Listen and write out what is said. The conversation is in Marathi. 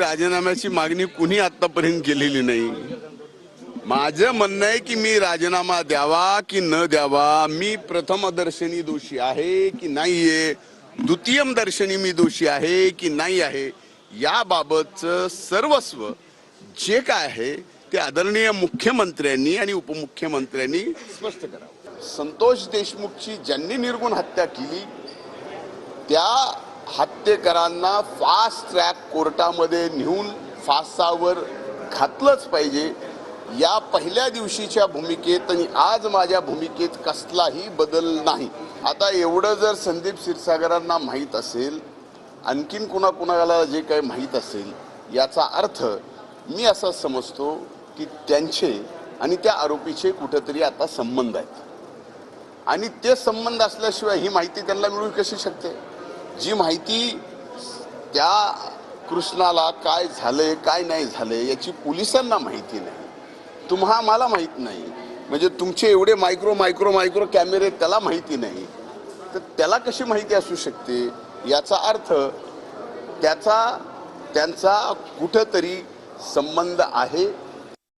राजीनाम्याची मागणी कुणी आतापर्यंत केलेली नाही। माझं म्हणणं आहे की मी राजीनामा द्यावा की न द्यावा, मी प्रथमदर्शनी दोषी आहे की नाहीये, द्वितीयम दर्शनी मी दोषी आहे की नाही आहे, याबाबतचं सर्वस्व जे काय आहे ते आदरणीय मुख्यमंत्र्यांनी आणि उपमुख्यमंत्र्यांनी स्पष्ट करावं। संतोष देशमुखची ज्यांनी निर्गुण हत्या केली त्या हत्येकरांना फास्ट ट्रॅक कोर्टामध्ये नेऊन फासावर घातलंच पाहिजे। या पहिल्या दिवशीच्या भूमिकेत आणि आज माझ्या भूमिकेत कसलाही बदल नाही। आता एवढं जर संदीप क्षीरसागरांना माहीत असेल, आणखीन कुणाला जे काही माहीत असेल, याचा अर्थ मी असं समजतो की त्यांचे आणि त्या आरोपीचे कुठेतरी आता संबंध आहेत आणि ते संबंध असल्याशिवाय ही माहिती त्यांना मिळू कशी शकते। जी माहिती त्या कृष्णाला काय झालंय काय नाही झालंय याची पोलिसांना माहिती नाही, मला माहित नाही, म्हणजे तुमचे एवढे मायक्रो कॅमेरे त्याला माहिती नाही, तर त्याला कशी माहिती असू शकते। याचा अर्थ त्यांचा कुठेतरी संबंध आहे